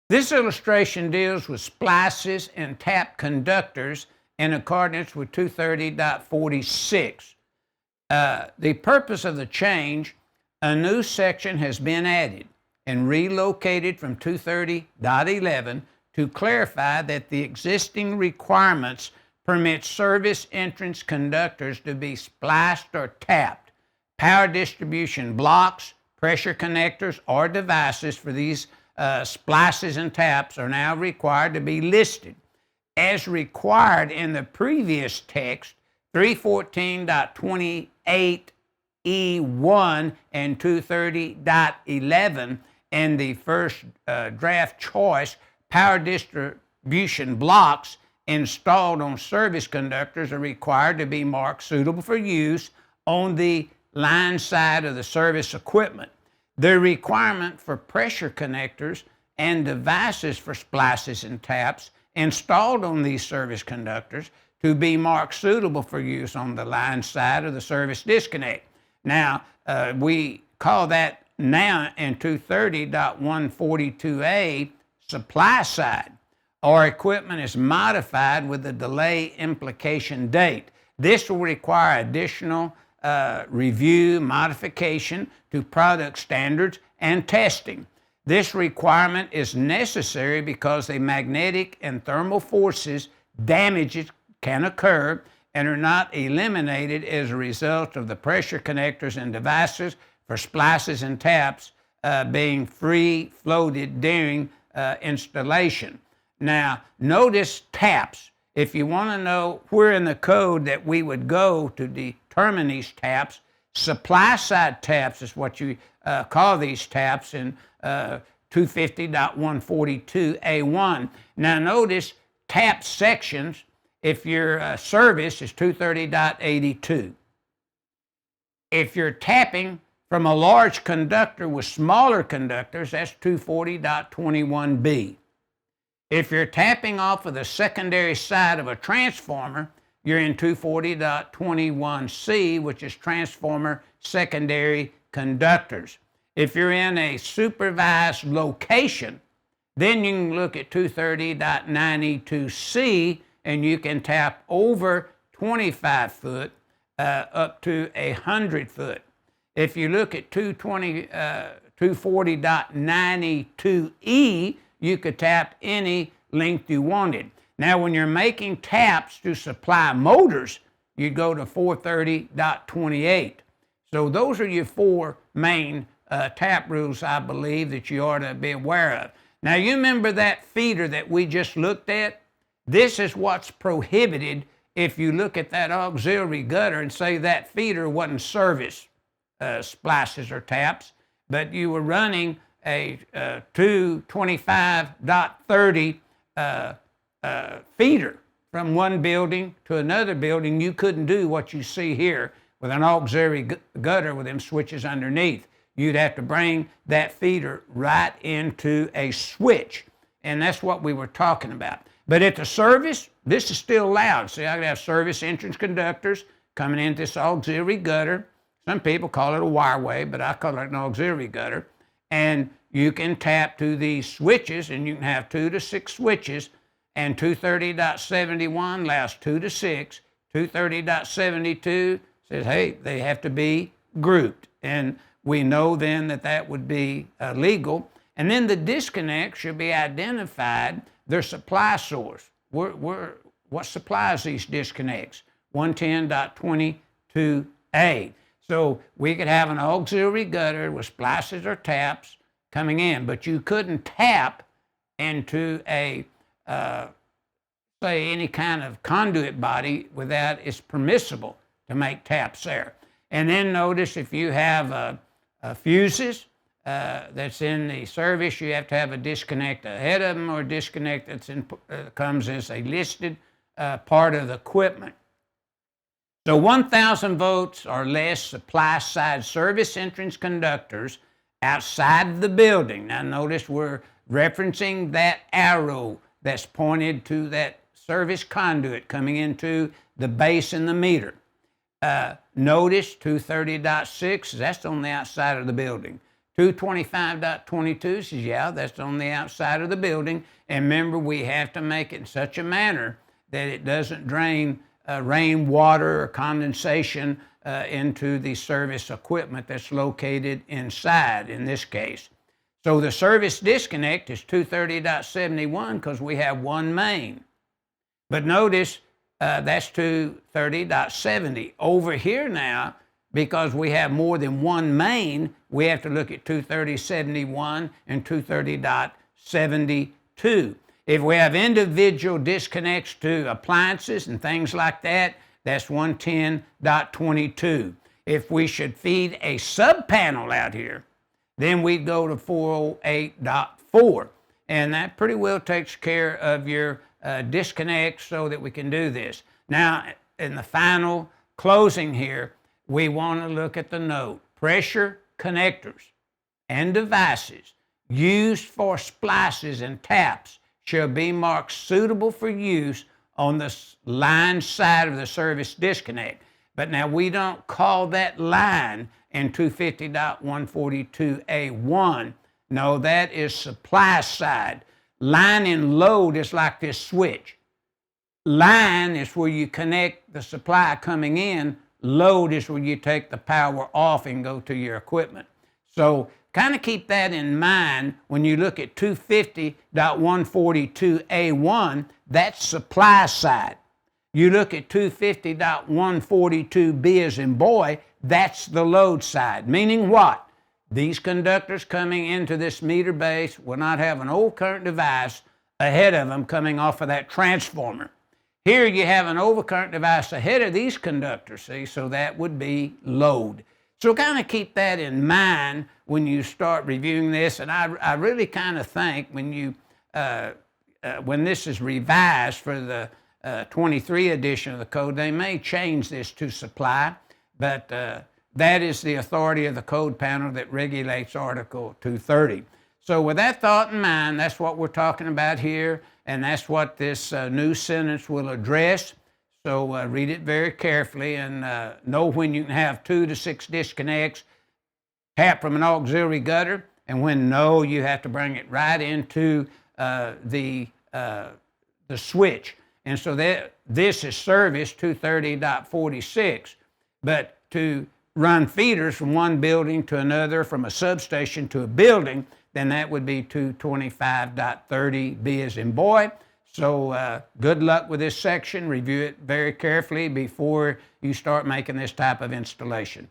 This illustration deals with splices and tap conductors in accordance with 230.46. The purpose of the change, a new section has been added and relocated from 230.11 to clarify that the existing requirements permit service entrance conductors to be spliced or tapped. Power distribution blocks, pressure connectors, or devices for these splices and taps are now required to be listed as required in the previous text, 314.28E1 and 230.11, and the first draft choice. Power distribution blocks installed on service conductors are required to be marked suitable for use on the line side of the service equipment. The requirement for pressure connectors and devices for splices and taps installed on these service conductors to be marked suitable for use on the line side of the service disconnect. Now, we call that now in 230.142A supply side, or equipment is modified with a delay implication date. This will require additional review, modification to product standards, and testing. This requirement is necessary because the magnetic and thermal forces damages can occur and are not eliminated as a result of the pressure connectors and devices for splices and taps being free floated during installation. Now, notice taps. If you want to know where in the code that we would go to determine these taps, supply side taps is what you call these taps in 250.142A1. Now notice tap sections, if your service is 230.82. If you're tapping from a large conductor with smaller conductors, that's 240.21B. If you're tapping off of the secondary side of a transformer, you're in 240.21C, which is transformer secondary conductors. If you're in a supervised location, then you can look at 230.92C, and you can tap over 25 foot up to 100 foot. If you look at 240.92E, you could tap any length you wanted. Now, when you're making taps to supply motors, you go to 430.28. So those are your four main tap rules, I believe, that you ought to be aware of. Now, you remember that feeder that we just looked at? This is what's prohibited if you look at that auxiliary gutter and say that feeder wasn't service splices or taps, but you were running a 225.30 feeder from one building to another building. You couldn't do what you see here with an auxiliary gutter with them switches underneath. You'd have to bring that feeder right into a switch, and that's what we were talking about. But at the service, this is still allowed. See, I could have service entrance conductors coming into this auxiliary gutter. Some people call it a wireway, but I call it an auxiliary gutter. And you can tap to these switches, and you can have 2 to 6 switches, and 230.71 allows 2 to 6. 230.72 says, hey, they have to be grouped. And we know then that that would be legal. And then the disconnect should be identified, their supply source. What supplies these disconnects? 110.22A. So we could have an auxiliary gutter with splices or taps coming in, but you couldn't tap into a, say, any kind of conduit body without it's permissible to make taps there. And then notice if you have fuses that's in the service, you have to have a disconnect ahead of them or a disconnect that's comes as a listed part of the equipment. So 1,000 volts or less supply side service entrance conductors outside of the building. Now notice we're referencing that arrow that's pointed to that service conduit coming into the base and the meter. Notice 230.6, that's on the outside of the building. 225.22 says, yeah, that's on the outside of the building. And remember, we have to make it in such a manner that it doesn't drain rainwater or condensation into the service equipment that's located inside in this case. So the service disconnect is 230.71 because we have one main. But notice that's 230.70. Over here now, because we have more than one main, we have to look at 230.71 and 230.72. If we have individual disconnects to appliances and things like that, that's 110.22. If we should feed a sub-panel out here, then we'd go to 408.4. And that pretty well takes care of your disconnects so that we can do this. Now, in the final closing here, we want to look at the note. Pressure connectors and devices used for splices and taps shall be marked suitable for use on the line side of the service disconnect. But now we don't call that line in 250.142A1. No, that is supply side. Line and load is like this switch. Line is where you connect the supply coming in. Load is where you take the power off and go to your equipment. So kind of keep that in mind when you look at 250.142A1, that's supply side. You look at 250.142B as in boy, that's the load side. Meaning what? These conductors coming into this meter base will not have an overcurrent device ahead of them coming off of that transformer. Here you have an overcurrent device ahead of these conductors, see, so that would be load. So kind of keep that in mind when you start reviewing this, and I really kind of think when this is revised for the 23 edition of the code, they may change this to supply, but that is the authority of the code panel that regulates Article 230. So with that thought in mind, that's what we're talking about here, and that's what this new sentence will address. So read it very carefully and know when you can have 2 to 6 disconnects, tap from an auxiliary gutter, and when no, you have to bring it right into the switch. And so this is service 230.46, but to run feeders from one building to another, from a substation to a building, then that would be 225.30B as in boy. So good luck with this section. Review it very carefully before you start making this type of installation.